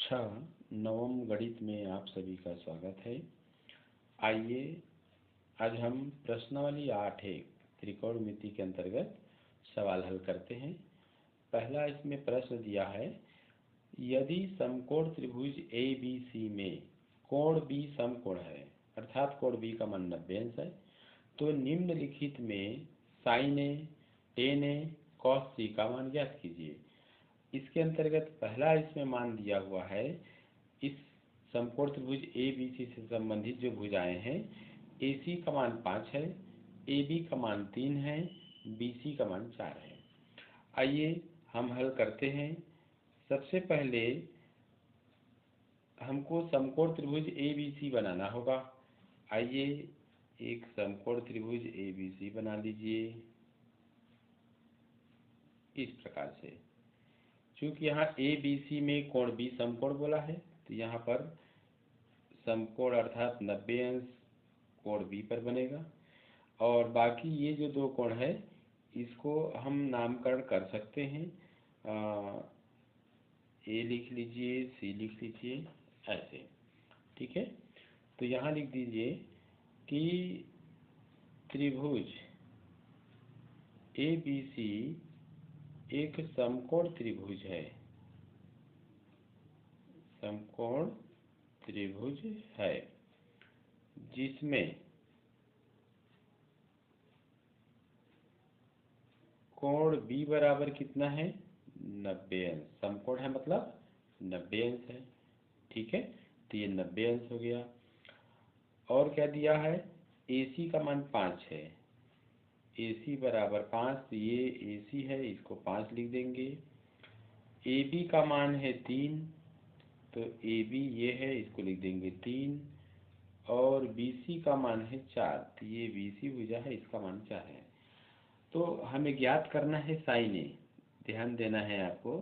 कक्षा नवम गणित में आप सभी का स्वागत है। आइए आज हम प्रश्नावली 8 त्रिकोणमिति के अंतर्गत सवाल हल करते हैं। पहला इसमें प्रश्न दिया है, यदि समकोण त्रिभुज ए बी सी में कोण बी समकोण है अर्थात कोण बी का मान 90 अंश है, तो निम्नलिखित में साइन ए, टेन ए, कॉस सी का मान ज्ञात कीजिए। इसके अंतर्गत पहला इसमें मान दिया हुआ है, इस समकोण त्रिभुज ए बी सी से संबंधित जो भुजाएं हैं, ए सी का मान 5 है, ए बी का मान 3 है, बी सी का मान 4 है। आइए हम हल करते हैं। सबसे पहले हमको समकोण त्रिभुज ए बी सी बनाना होगा। आइए एक समकोण त्रिभुज ए बी सी बना लीजिए इस प्रकार से। क्योंकि यहाँ ए बी सी में कोण बी समकोण बोला है, तो यहाँ पर समकोण अर्थात 90 अंश कोण बी पर बनेगा। और बाकी ये जो दो कोण है इसको हम नामकरण कर सकते हैं। ए लिख लीजिए, सी लिख लीजिए, ऐसे। ठीक है, तो यहाँ लिख दीजिए कि त्रिभुज ए बी सी एक समकोण त्रिभुज है, समकोण त्रिभुज है जिसमें कोण बी बराबर कितना है, 90 अंश। समकोण है मतलब 90 अंश है। ठीक है, तो ये 90 अंश हो गया। और क्या दिया है, ए सी का मान 5 है, ए सी बराबर 5, तो ये ए सी है, इसको 5 लिख देंगे। ए बी का मान है 3, तो ए बी ये है, इसको लिख देंगे 3। और बी सी का मान है 4, तो ये बी सी भुजा है, इसका मान 4 है। तो हमें ज्ञात करना है साइन ए, ध्यान देना है आपको,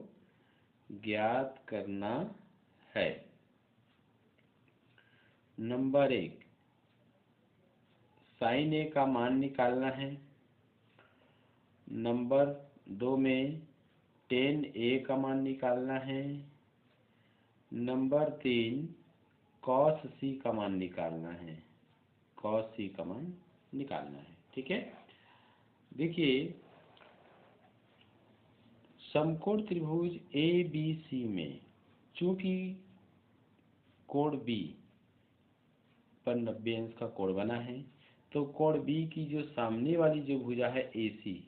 ज्ञात करना है। नंबर 1 साइन ए का मान निकालना है। नंबर 2 में टेन ए का मान निकालना है। नंबर 3 कॉस सी का मान निकालना है, कॉस सी का मान निकालना है। ठीक है, देखिए समकोण त्रिभुज ए बी सी में चूंकि कोण बी पर 90 अंश का कोण बना है, तो कोण बी की जो सामने वाली जो भुजा है ए सी,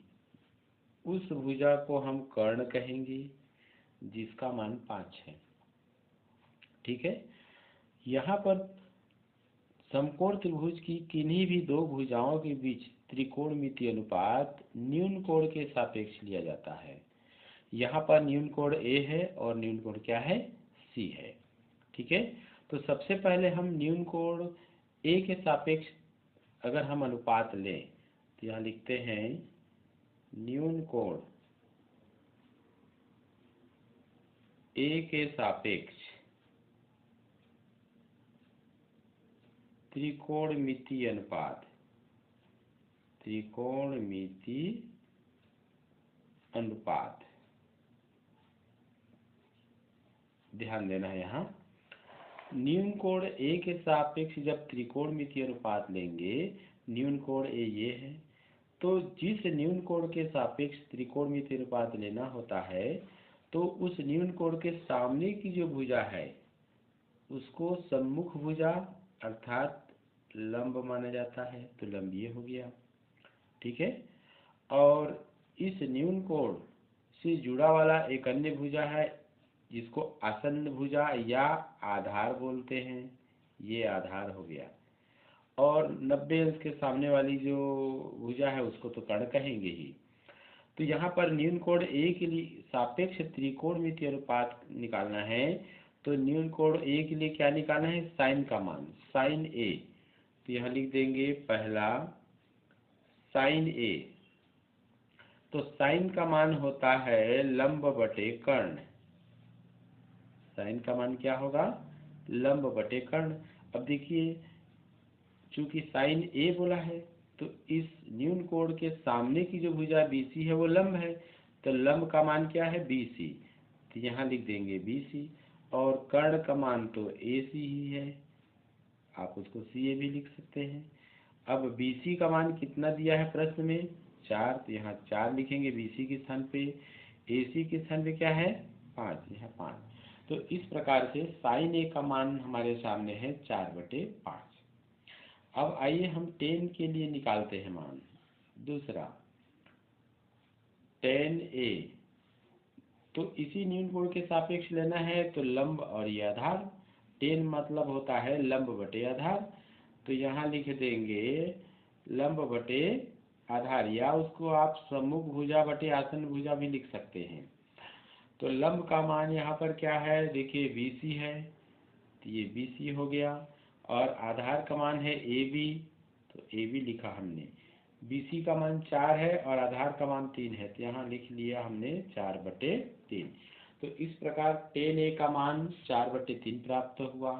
उस भुजा को हम कर्ण कहेंगे जिसका मान 5 है। ठीक है, यहाँ पर समकोण त्रिभुज की किन्हीं भी दो भुजाओं के बीच त्रिकोणमितीय अनुपात न्यून कोण के सापेक्ष लिया जाता है। यहाँ पर न्यून कोण ए है और न्यून कोण क्या है, सी है। ठीक है, तो सबसे पहले हम न्यून कोण ए के सापेक्ष अगर हम अनुपात लें, तो यहाँ लिखते हैं न्यून कोण ए के सापेक्ष त्रिकोणमितीय अनुपात, त्रिकोणमितीय अनुपात, ध्यान देना है यहाँ। न्यून कोण ए के सापेक्ष जब त्रिकोणमितीय अनुपात लेंगे, न्यून कोण ए ये है, तो जिस न्यून कोण के सापेक्ष त्रिकोणमितीय अनुपात लेना होता है, तो उस न्यून कोण के सामने की जो भुजा है उसको सम्मुख भुजा अर्थात लंब माना जाता है, तो लंब ये हो गया। ठीक है, और इस न्यून कोण से जुड़ा वाला एक अन्य भुजा है जिसको आसन्न भुजा या आधार बोलते हैं, ये आधार हो गया। और 90 अंश के सामने वाली जो भुजा है उसको तो कर्ण कहेंगे ही। तो यहाँ पर न्यून कोण ए के लिए सापेक्ष त्रिकोणमितीय अनुपात निकालना है, तो न्यून कोण ए के लिए क्या निकालना है, साइन का मान, साइन ए। तो यहाँ लिख देंगे पहला साइन ए, तो साइन का मान होता है लंब बटे कर्ण। साइन का मान क्या होगा, लंब बटे कर्ण। अब देखिए चूंकि साइन ए बोला है, तो इस न्यून कोण के सामने की जो भुजा बीसी है वो लंब है, तो लंब का मान क्या है, बीसी। तो यहाँ लिख देंगे बीसी। और कर्ण का मान तो ए सी ही है, आप उसको सी ए भी लिख सकते हैं। अब बी सी का मान कितना दिया है प्रश्न में, 4, तो यहाँ 4 लिखेंगे बी सी के स्थान पे। ए सी के स्थान पे क्या है, 5, यहाँ 5। तो इस प्रकार से साइन ए का मान हमारे सामने है 4/5। अब आइए हम टेन के लिए निकालते हैं मान। दूसरा टेन ए, तो इसी न्यून कोण के सापेक्ष लेना है, तो लंब और ये आधार। टेन मतलब होता है लंब बटे आधार, तो यहाँ लिख देंगे लंब बटे आधार, या उसको आप सम्मुख भुजा बटे आसन भुजा भी लिख सकते हैं। तो लंब का मान यहाँ पर क्या है, देखिए बी सी है, तो ये बी सी हो गया, और आधार का मान है ए बी, तो ए बी लिखा हमने। बी सी का मान 4 है और आधार का मान 3 है, तो यहाँ लिख लिया हमने 4/3। तो इस प्रकार टेन ए का मान 4/3 प्राप्त हुआ।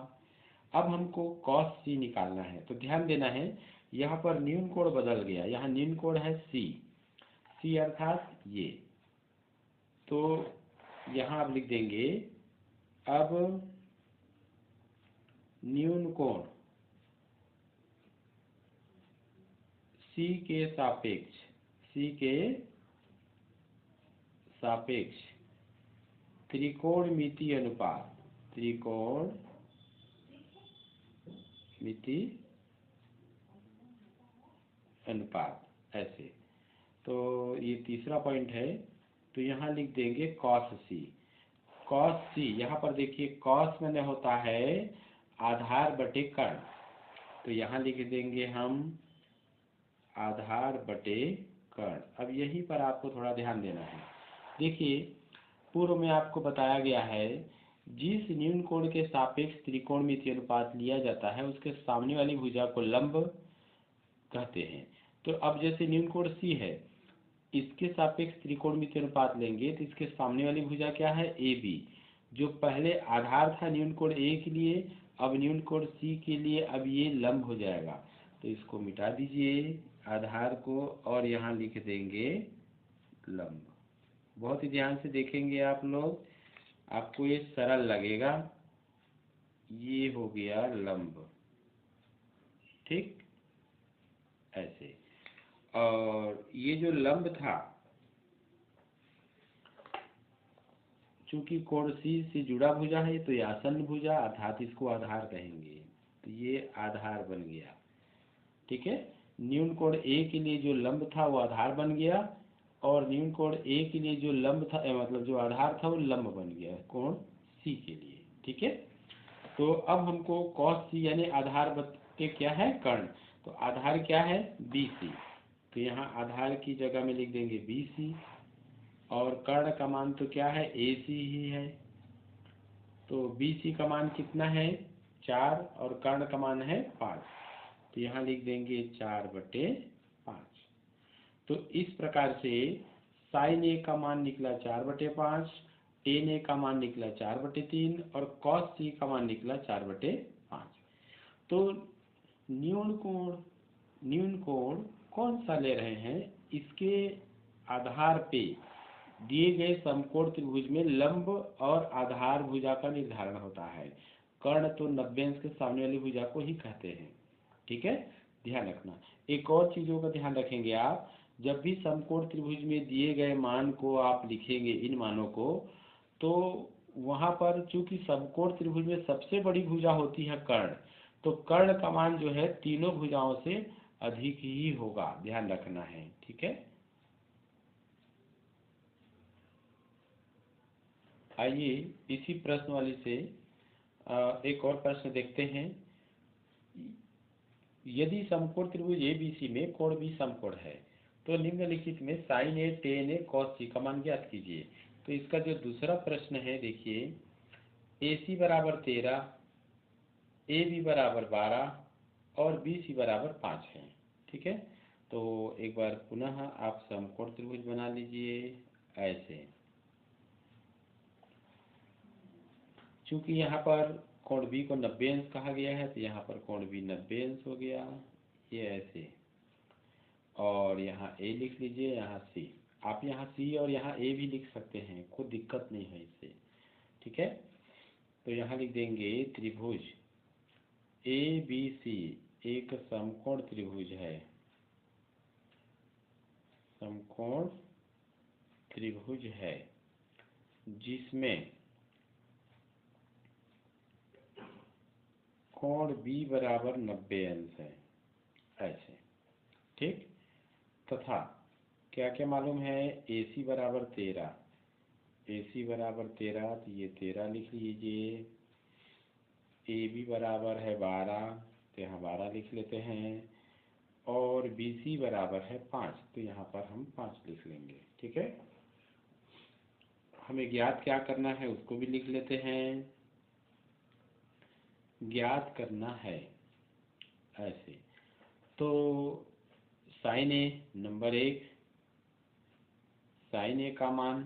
अब हमको कॉस सी निकालना है, तो ध्यान देना है यहाँ पर न्यून कोण बदल गया, यहाँ न्यून कोण है सी, सी अर्थात ये, तो यहाँ आप लिख देंगे अब न्यून कोण सी के सापेक्ष, सी के सापेक्ष त्रिकोणमिति अनुपात, त्रिकोणमिति अनुपात, ऐसे। तो ये तीसरा पॉइंट है, तो यहाँ लिख देंगे कॉस सी। कॉस सी, यहाँ पर देखिए कॉस मैंने होता है आधार बटे कर्ण, तो यहाँ लिख देंगे हम आधार बटे कर्ण। अब यहीं पर आपको थोड़ा ध्यान देना है। देखिए पूर्व में आपको बताया गया है, जिस न्यून कोण के सापेक्ष त्रिकोणमिति अनुपात लिया जाता है उसके सामने वाली भुजा को लंब कहते हैं। तो अब जैसे न्यून कोण सी है, इसके सापेक्ष त्रिकोणमिति अनुपात लेंगे तो इसके सामने वाली भुजा क्या है, ए बी। जो पहले आधार था न्यून कोण ए के लिए, अब न्यून कोण सी के लिए अब ये लंब हो जाएगा, तो इसको मिटा दीजिए आधार को और यहाँ लिख देंगे लंब। बहुत ही ध्यान से देखेंगे आप लोग, आपको ये सरल लगेगा। ये हो गया लंब, ठीक, ऐसे। और ये जो लंब था, चूंकि कोण सी से जुड़ा भुजा है तो ये आसन्न भुजा अर्थात इसको आधार कहेंगे, तो ये आधार बन गया, ठीक है। न्यून कोण ए के लिए जो लंब था वो आधार बन गया, और न्यून कोण ए के लिए जो लंब था मतलब जो आधार था वो लंब बन गया कोण सी के लिए, ठीक है। तो अब हमको कॉस सी यानी आधार बटे क्या है, कर्ण, तो आधार क्या है बी सी, तो यहाँ आधार की जगह में लिख देंगे बी सी, और कर्ण का मान तो क्या है ए सी ही है, तो बी सी का मान कितना है 4 और कर्ण का मान है 5, तो यहाँ लिख देंगे 4/5। तो इस प्रकार से साइन ए का मान निकला 4/5, टेन ए का मान निकला 4/3 और कॉस सी का मान निकला 4/5। तो न्यून कोण कौन सा ले रहे हैं, इसके आधार पे दिए गए समकोण त्रिभुज में लंब और आधार भुजा का निर्धारण होता है। कर्ण तो 90 अंश के सामने वाली भुजा को ही कहते हैं, ठीक है, ध्यान रखना। एक और चीज़ों का ध्यान रखेंगे आप, जब भी समकोण त्रिभुज में दिए गए मान को आप लिखेंगे इन मानों को, तो वहाँ पर चूंकि समकोण त्रिभुज में सबसे बड़ी भुजा होती है कर्ण, तो कर्ण का मान जो है तीनों भुजाओं से अधिक ही होगा, ध्यान रखना है, ठीक है। आइए इसी प्रश्न वाली से एक और प्रश्न देखते हैं। यदि समकोण त्रिभुज एबीसी में कोण भी समकोण है, तो निम्नलिखित में साइन ए टेन ए कॉस सी का मान ज्ञात कीजिए। तो इसका जो दूसरा प्रश्न है, देखिए ए सी बराबर 13, ए बी बराबर 12 और बी सी बराबर 5 है, ठीक है। तो एक बार पुनः आप समकोण त्रिभुज बना लीजिए ऐसे। चूंकि यहाँ पर कोण बी को 90 अंश कहा गया है, तो यहाँ पर कोण बी 90 अंश हो गया, ये ऐसे। और यहाँ ए लिख लीजिए, यहाँ सी, आप यहाँ सी और यहाँ ए भी लिख सकते हैं, कोई दिक्कत नहीं है इससे, ठीक है। तो यहाँ लिख देंगे त्रिभुज ABC एक समकोण त्रिभुज है, समकोण त्रिभुज है जिसमें कोण B बराबर 90 अंश है, ऐसे। ठीक। तथा क्या क्या मालूम है, AC बराबर 13, AC बराबर 13, तो ये 13 लिख लीजिए। AB बराबर है 12, तो यहाँ 12 लिख लेते हैं। और BC बराबर है 5, तो यहाँ पर हम 5 लिख लेंगे। ठीक है। हमें ज्ञात क्या करना है उसको भी लिख लेते हैं। ज्ञात करना है ऐसे, तो साइन ए नंबर 1, साइन ए का मान,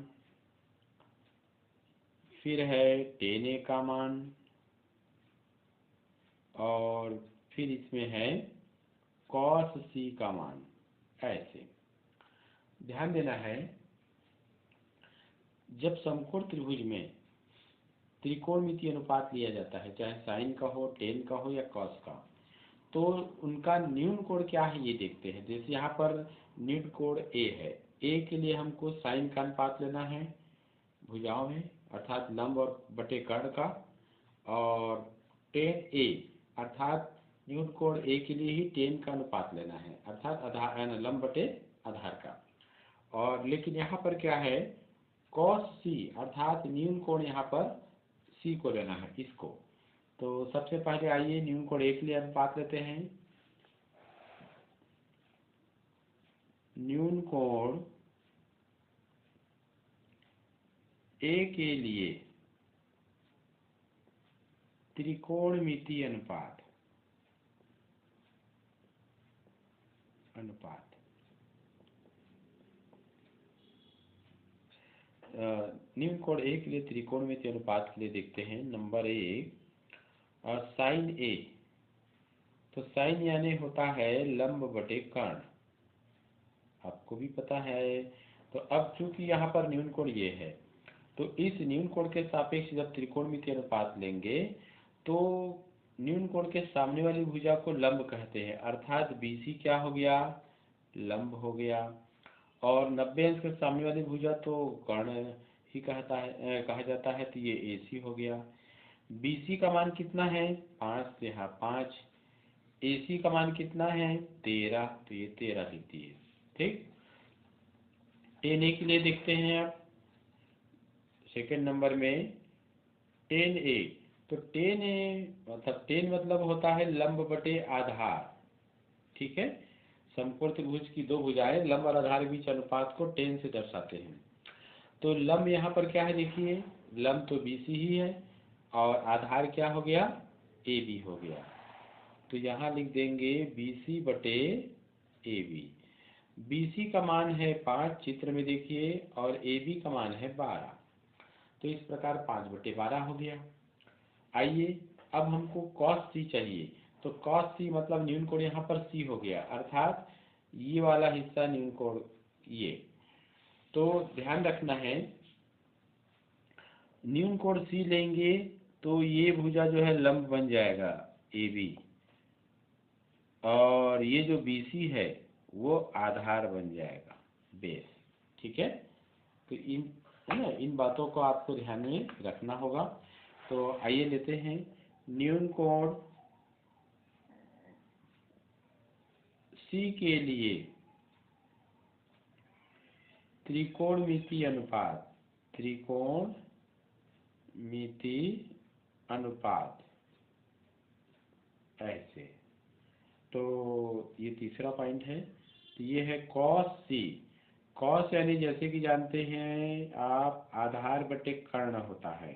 फिर है टेन ए का मान, और फिर इसमें है कॉस सी का मान, ऐसे। ध्यान देना है, जब समकोण त्रिभुज में त्रिकोणमितीय अनुपात लिया जाता है, चाहे साइन का हो, टेन का हो या कॉस का, तो उनका न्यून कोण क्या है ये देखते हैं। जैसे यहाँ पर न्यून कोण ए है, ए के लिए हमको साइन का अनुपात लेना है भुजाओं में, अर्थात लंब और बटे कर्ण का, और टेन ए अर्थात न्यून कोण ए के लिए ही टेन का अनुपात लेना है, अर्थात आधार लंब बटे आधार का। और लेकिन यहाँ पर क्या है, कॉस सी अर्थात न्यून कोण यहाँ पर सी को लेना है, इसको। तो सबसे पहले आइए न्यून कोण ए के लिए अनुपात लेते हैं। न्यून कोण ए के लिए त्रिकोणमितीय अनुपात, न्यून कोण ए के लिए त्रिकोणमितीय अनुपात के लिए देखते हैं। नंबर 1 साइन ए, तो साइन यानी होता है लंब बटे कर्ण, आपको भी पता है। तो अब चूंकि यहाँ पर न्यून कोण ये है, तो इस न्यून कोण के सापेक्ष जब त्रिकोणमितीय अनुपात लेंगे तो न्यून कोण के सामने वाली भुजा को लंब कहते हैं, अर्थात BC क्या हो गया, लंब हो गया। और 90 अंश के सामने वाली भुजा तो कर्ण ही कहा जाता है, तो ये AC हो गया। BC का मान कितना है 5, तो यहाँ 5। AC का मान कितना है 13, तो ये 13 लिख दिए। ठीक। टेन ए के लिए देखते हैं आप, सेकंड नंबर में टेन ए, तो टेन ए मतलब टेन मतलब होता है लंब बटे आधार। ठीक है। समकोण त्रिभुज की दो भुजाएं लंब और आधार के बीच अनुपात को टेन से दर्शाते हैं। तो लंब यहाँ पर क्या है देखिए, लंब तो BC ही है, और आधार क्या हो गया AB हो गया। तो यहाँ लिख देंगे BC बटे AB। BC का मान है 5 चित्र में देखिए, और AB का मान है 12, तो इस प्रकार 5/12 हो गया। आइए अब हमको cos C चाहिए, तो cos C मतलब न्यून कोण यहाँ पर C हो गया, अर्थात ये वाला हिस्सा न्यून कोण ये। तो ध्यान रखना है, न्यून कोण C लेंगे तो ये भुजा जो है लंब बन जाएगा AB, और ये जो BC है वो आधार बन जाएगा बेस। ठीक है। तो इन बातों को आपको ध्यान में रखना होगा। तो आइए लेते हैं न्यून कोण C के लिए त्रिकोणमितीय अनुपात, ऐसे। तो ये तीसरा पॉइंट है। तो ये है cos C। cos यानी जैसे कि जानते हैं आप आधार बटे कर्ण होता है,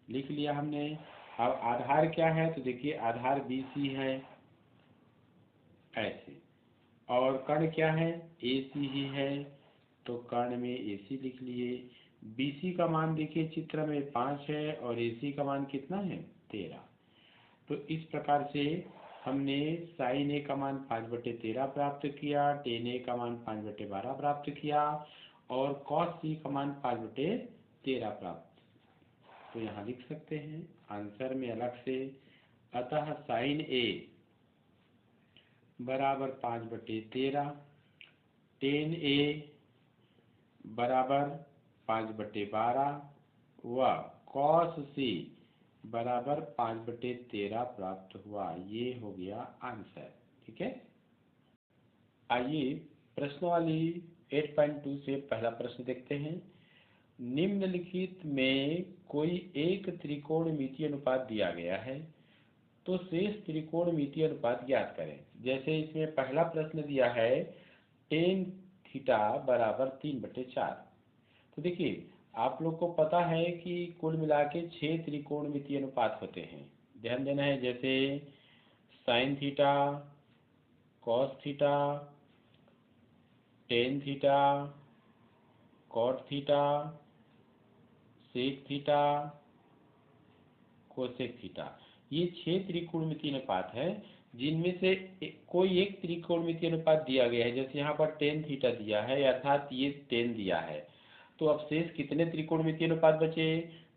लिख लिया हमने। अब आधार क्या है, तो देखिए आधार BC है ऐसे, और कर्ण क्या है AC ही है, तो कर्ण में AC लिख लिए। BC का मान देखिए चित्र में 5 है, और AC का मान कितना है 13। तो इस प्रकार से हमने साइन A का मान 5/13 प्राप्त किया, टेन A का मान 5/12 प्राप्त किया, और cos C का मान 5/13 प्राप्त तो यहाँ लिख सकते हैं आंसर में अलग से, अतः साइन ए बराबर 5/13, टेन ए बराबर 5/12 व कॉस सी बराबर 5/13 प्राप्त हुआ। ये हो गया आंसर। ठीक है, आइए प्रश्नावली 8.2 से पहला प्रश्न देखते हैं। निम्नलिखित में कोई एक त्रिकोणमितीय अनुपात दिया गया है, तो शेष त्रिकोणमितीय अनुपात ज्ञात करें। जैसे इसमें पहला प्रश्न दिया है टेन थीटा बराबर 3/4। तो देखिए आप लोग को पता है कि कुल मिला के 6 त्रिकोणमितीय अनुपात होते हैं, ध्यान देना है। जैसे sine theta, cos theta, tan theta, cot theta, sec theta, cosec theta, ये 6 त्रिकोणमितीय अनुपात है, जिनमें से कोई एक त्रिकोणमितीय अनुपात दिया गया है। जैसे यहाँ पर टेन थीटा दिया है, अर्थात ये 10 दिया है। तो अब शेष कितने त्रिकोणमितीय अनुपात बचे?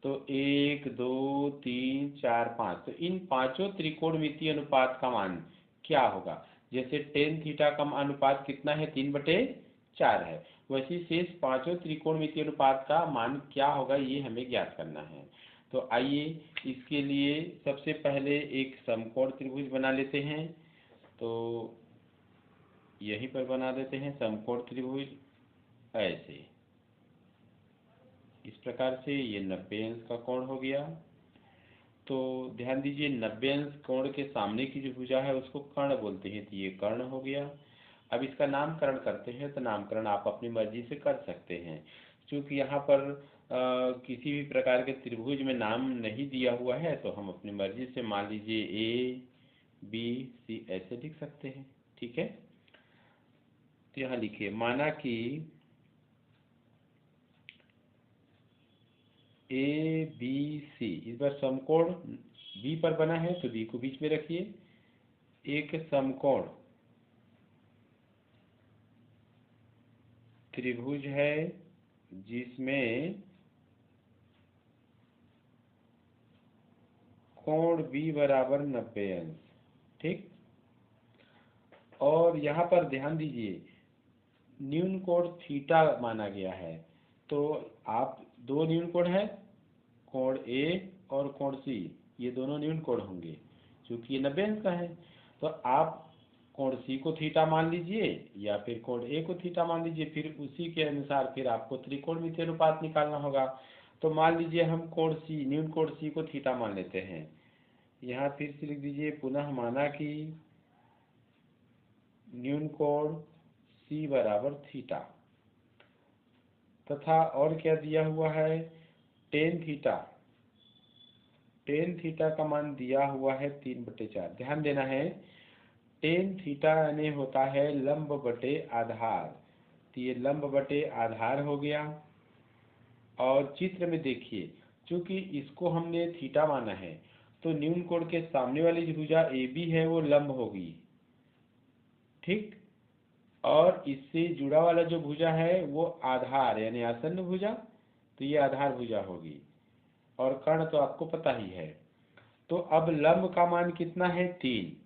तो 1, 2, 3, 4, 5। तो इन पांचों त्रिकोणमितीय अनुपात का मान क्या होगा? जैसे टेन थीटा का अनुपात कितना है? 3/4 है। वैसे शेष पांचों त्रिकोणमितीय अनुपात का मान क्या होगा, ये हमें ज्ञात करना है। तो आइए इसके लिए सबसे पहले एक समकोण त्रिभुज बना लेते हैं। तो यहीं पर बना देते हैं समकोण त्रिभुज, ऐसे इस प्रकार से। ये 90 अंश का कोण हो गया। तो ध्यान दीजिए 90 अंश कोण के सामने की जो भुजा है उसको कर्ण बोलते हैं, तो ये कर्ण हो गया। अब इसका नामकरण करते हैं, तो नामकरण आप अपनी मर्जी से कर सकते हैं। क्योंकि यहाँ पर किसी भी प्रकार के त्रिभुज में नाम नहीं दिया हुआ है, तो हम अपनी मर्जी से मान लीजिए ए बी सी ऐसे लिख सकते हैं। ठीक है, तो यहाँ लिखिए, माना कि ए बी सी इस बार समकोण बी पर बना है, तो बी को बीच में रखिए। एक समकोण त्रिभुज है जिसमें कोण बी बराबर 90 अंश। ठीक, और यहाँ पर ध्यान दीजिए न्यून कोण थीटा माना गया है। तो आप दो न्यून कोण है, कोण ए और कोण सी, ये दोनों न्यून कोण होंगे क्योंकि ये 90 अंश का है। तो आप कोण सी को थीटा मान लीजिए या फिर कोण ए को थीटा मान लीजिए, फिर उसी के अनुसार फिर आपको त्रिकोणमितीय अनुपात निकालना होगा। तो मान लीजिए हम कोण सी, न्यून कोण सी को थीटा मान लेते हैं। यहाँ फिर से लिख दीजिए, पुनः माना कि न्यून कोण सी बराबर थीटा, तथा और क्या दिया हुआ है? Tan theta. टेन थीटा का मान दिया हुआ है 3/4। ध्यान देना है, टेन थीटा यानी होता है लंब बटे आधार। तो ये लंब बटे आधार हो गया। और चित्र में देखिए, चूंकि इसको हमने थीटा माना है, तो न्यून कोण के सामने वाली जो भुजा ए बी है वो लंब होगी। ठीक, और इससे जुड़ा वाला जो भुजा है वो आधार यानी आसन्न भुजा, तो ये आधार भुजा होगी। और कर्ण तो आपको पता ही है। तो अब लंब का मान कितना है? 3,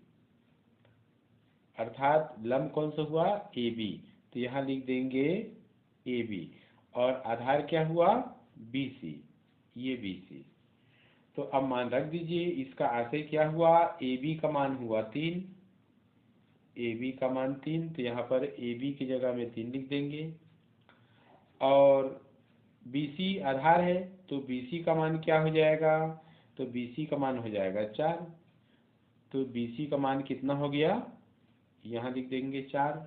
अर्थात लंब कौन सा हुआ? A B. तो यहाँ लिख देंगे ए बी, और आधार क्या हुआ? बी सी, ये बी सी। तो अब मान रख दीजिए, इसका आशय क्या हुआ? ए बी का मान हुआ 3, ए बी का मान 3, तो यहाँ पर ए बी की जगह में 3 लिख देंगे। और बी सी आधार है, तो बी सी का मान क्या हो जाएगा? तो बी सी का मान हो जाएगा 4। तो बी सी का मान कितना हो गया? यहाँ लिख देंगे 4।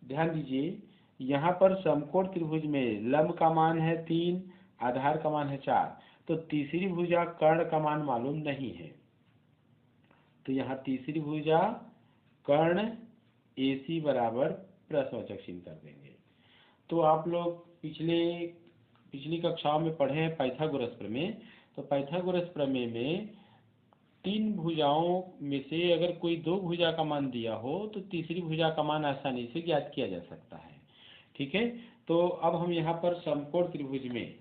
ध्यान दीजिए यहाँ पर समकोण त्रिभुज में लंब का मान है 3, आधार का मान है 4, तो तीसरी भुजा कर्ण का मान मालूम नहीं है। तो यहाँ तीसरी भुजा कर्ण ए सी बराबर प्रश्नवाचक चिन्ह कर देंगे। तो आप लोग पिछली कक्षाओं में पढ़े हैं पाइथागोरस प्रमेय। तो पाइथागोरस प्रमेय में 3 भुजाओं में से अगर कोई 2 भुजा का मान दिया हो, तो तीसरी भुजा का मान आसानी से ज्ञात किया जा सकता है। ठीक है, तो अब हम यहाँ पर समकोण त्रिभुज में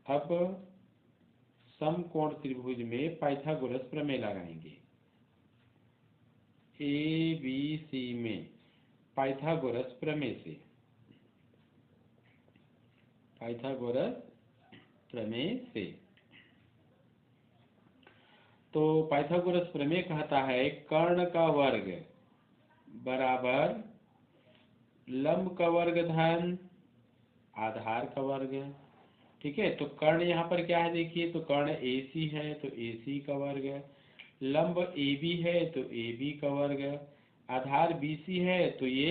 अब समकोण त्रिभुज में पाइथागोरस प्रमेय लगाएंगे। ABC में पाइथागोरस प्रमेय से, पाइथागोरस प्रमेय से। तो पाइथागोरस प्रमेय कहता है कर्ण का वर्ग बराबर लंब का वर्ग धन आधार का वर्ग। ठीक है, तो कर्ण यहाँ पर क्या है देखिए, तो कर्ण AC है तो AC का वर्ग, लंब AB है तो AB का वर्ग, आधार BC है तो ये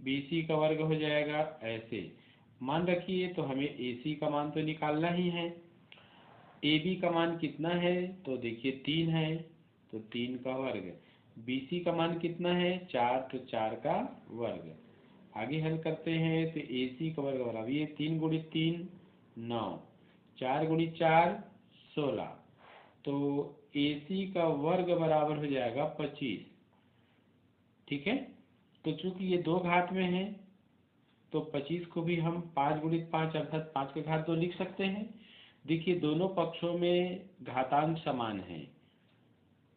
BC का वर्ग हो जाएगा। ऐसे मान रखिए, तो हमें AC का मान तो निकालना ही है। AB का मान कितना है, तो देखिए 3 है तो 3 का वर्ग। BC का मान कितना है, 4 तो 4 का वर्ग। आगे हल करते हैं तो AC का वर्ग बराबर ये 3 गुणित 3 9, 4 गुणित 4 16, तो AC का वर्ग बराबर हो जाएगा 25। ठीक है, तो चूंकि ये 2 घात में है तो 25 को भी हम 5 गुणित 5 अर्थात 5 के घात 2 लिख सकते हैं। देखिए दोनों पक्षों में घातांक समान है,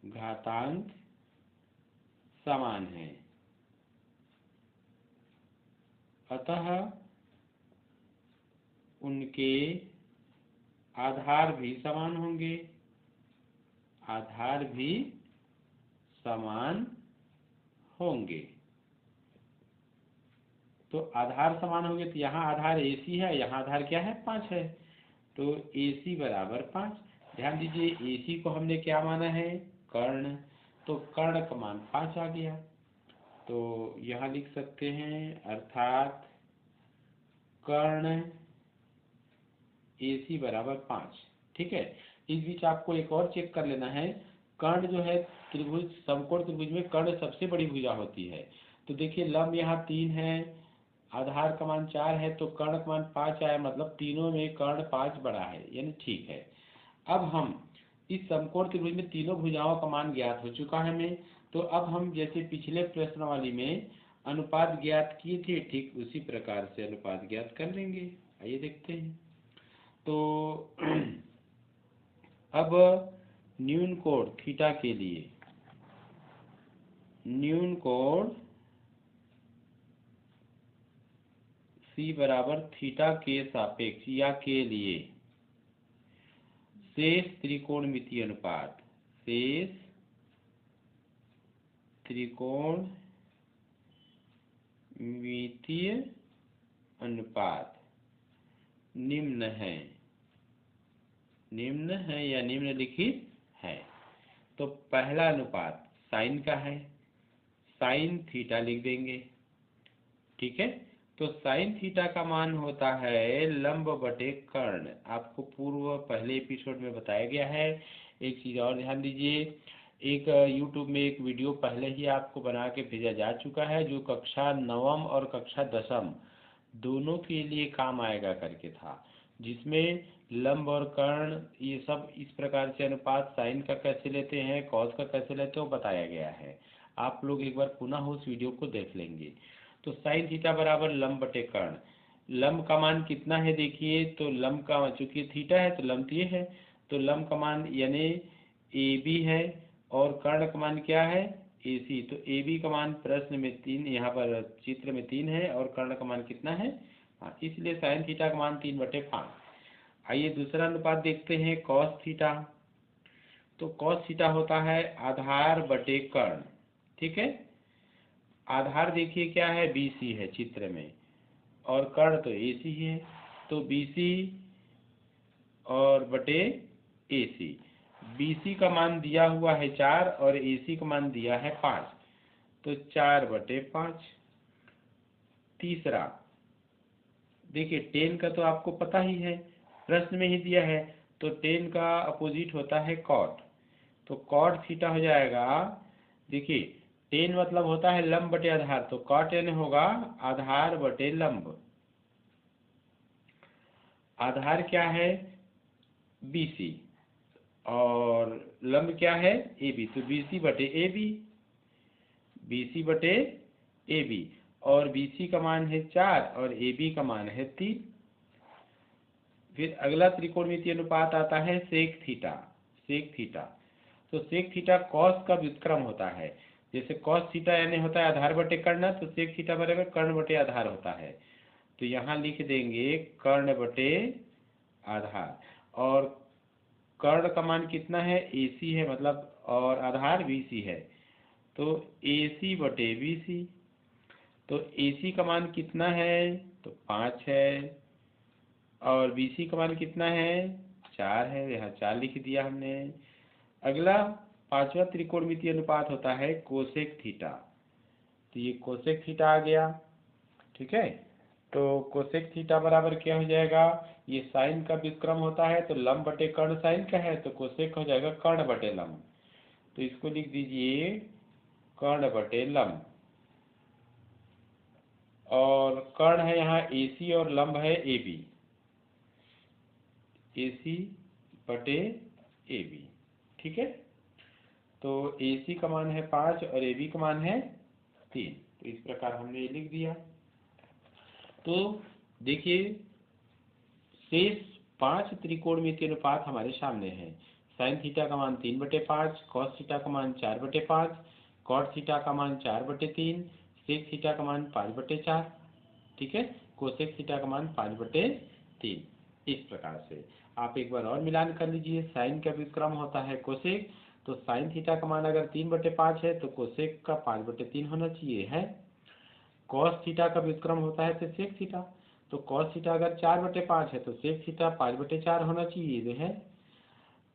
घातांक समान है, अतः उनके आधार भी समान होंगे, आधार भी समान होंगे। तो आधार समान होंगे तो यहाँ आधार AC है, यहाँ आधार क्या है 5 है, तो AC बराबर 5। ध्यान दीजिए AC को हमने क्या माना है, कर्ण, तो कर्ण का मान 5 आ गया। तो यहाँ लिख सकते हैं अर्थात कर्ण AC बराबर 5। ठीक है, इस बीच आपको एक और चेक कर लेना है, कर्ण जो है त्रिभुज, समकोण त्रिभुज में कर्ण सबसे बड़ी भुजा होती है। तो देखिए लंब यहाँ 3 है, आधार का मान 4 है, तो कर्ण का मान 5 आया, मतलब तीनों में कर्ण 5 बड़ा है, यानी ठीक है। अब हम इस समकोण त्रिभुज में तीनों भुजाओं का मान ज्ञात हो चुका है हमें, तो अब हम जैसे पिछले प्रश्नावली में अनुपात ज्ञात किए थे, ठीक उसी प्रकार से अनुपात ज्ञात कर लेंगे। आइए देखते हैं। तो अब न्यून कोण थीटा के लिए, न्यून कोण C बराबर थीटा के सापेक्ष या के लिए शेष त्रिकोणमितीय अनुपात, शेष त्रिकोणमितीय अनुपात निम्न है, निम्न है या निम्नलिखित है। तो पहला अनुपात साइन का है, साइन थीटा लिख देंगे। ठीक है, तो साइन थीटा का मान होता है लंब बटे कर्ण। आपको पूर्व पहले एपिसोड में बताया गया है। एक चीज़ और ध्यान दीजिए, एक यूट्यूब में एक वीडियो पहले ही आपको बना के भेजा जा चुका है, जो कक्षा 9वीं और कक्षा 10वीं दोनों के लिए काम आएगा करके था, जिसमें लंब और कर्ण ये सब इस प्रकार से अनुपात साइन का कैसे लेते हैं, कॉस का कैसे लेते हैं, वो बताया गया है। आप लोग एक बार पुनः उस वीडियो को देख लेंगे। तो साइन थीटा बराबर लंब बटे कर्ण। लंब का मान कितना है देखिए, तो लंब का चूंकि थीटा है तो लंब ये है, तो लंब का मान यानी AB है और कर्ण का मान क्या है AC। तो AB का मान प्रश्न में 3, यहाँ पर चित्र में 3 है और कर्ण का मान कितना है, हाँ, इसलिए साइन थीटा का मान 3/5। आइए दूसरा अनुपात देखते हैं कॉस थीटा। तो कॉस थीटा होता है आधार बटे कर्ण। ठीक है, आधार देखिए क्या है BC है चित्र में, और कर्ण तो AC है, तो BC और बटे AC। BC का मान दिया हुआ है 4 और AC का मान दिया है 5, तो 4/5। तीसरा देखिए टेन का तो आपको पता ही है, प्रश्न में ही दिया है, तो टेन का अपोजिट होता है कॉट, तो कॉट थीटा हो जाएगा। देखिए टेन मतलब होता है लंब बटे आधार, तो कॉट टेन होगा आधार बटे लंब। आधार क्या है BC और लंब क्या है AB, तो BC बटे AB, BC बटे AB, और BC का मान है 4 और AB का मान है 3। फिर अगला त्रिकोणमितीय अनुपात आता है सेक थीटा। सेक थीटा, तो सेक थीटा कॉस का व्युत्क्रम होता है। जैसे कॉस थीटा यानी होता है आधार बटे कर्ण, तो सेक थीटा बराबर कर्ण बटे आधार होता है। तो यहाँ लिख देंगे कर्ण बटे आधार, और कर्ण का मान कितना है, AC है मतलब, और आधार BC है, तो AC बटे BC। तो AC का मान कितना है, तो 5 है, और BC का मान कितना है, 4 है, यहाँ 4 लिख दिया हमने। अगला पांचवा त्रिकोणमितीय अनुपात होता है कोसेक थीटा। तो ये कोसेक थीटा आ गया, ठीक है। तो कोसेक थीटा बराबर क्या हो जाएगा, ये साइन का व्युत्क्रम होता है, तो लंब बटे कर्ण साइन का है, तो कोसेक हो जाएगा कर्ण बटे लंब। तो इसको लिख दीजिए कर्ण बटे लंब, और कर्ण है यहाँ AC और लंब है AB, AC बटे AB, ठीक है। तो AC का मान है 5 और AB का मान है 3। तो इस प्रकार हमने ये लिख दिया। तो देखिए शेष 5 त्रिकोणमितीय अनुपात हमारे सामने हैं। साइन थीटा का मान 3/5, कॉस थीटा का मान 4/5, कॉट थीटा का मान 4/3, सेक थीटा का मान 5/4, ठीक है, कोसेक थीटा का मान 5/3। इस प्रकार से आप एक बार और मिलान कर लीजिए। साइन का व्युत्क्रम होता है कोसेक, तो साइन थीटा का मान अगर 3/5 है तो कोसेक का 5/3 होना चाहिए है। कॉस थीटा का व्युत्क्रम होता है तो सेक थीटा, तो कॉस थीटा अगर 4/5 है तो सेक थीटा 5/4 होना चाहिए, ये है।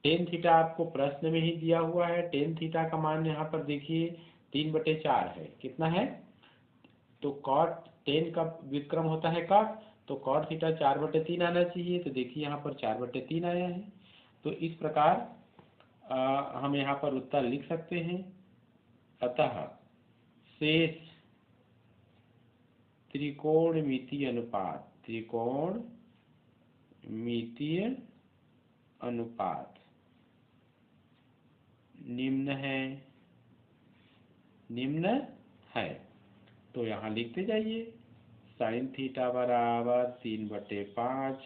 टेन थीटा आपको प्रश्न में ही दिया हुआ है। टेन थीटा का मान यहाँ पर देखिए 3/4 है, कितना है, तो कॉट टेन का व्युत्क्रम होता है कॉट, तो कॉट थीटा 4/3 आना चाहिए, तो देखिए यहाँ पर 4/3 आया है। तो इस प्रकार हम यहाँ पर उत्तर लिख सकते हैं। अतः शेष त्रिकोणमितीय अनुपात, त्रिकोणमितीय अनुपात निम्न है, निम्न है। तो यहाँ लिखते जाइए, साइन थीटा बराबर 3/5,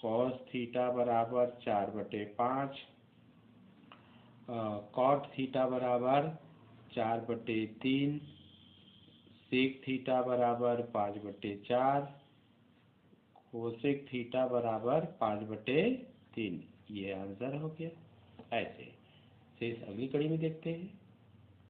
कॉस थीटा बराबर 4/5, कॉट थीटा बराबर 4/3, सेक थीटा बराबर 5/4, कोसेक थीटा बराबर 5/3। ये आंसर हो गया। ऐसे शेष अगली कड़ी में देखते हैं।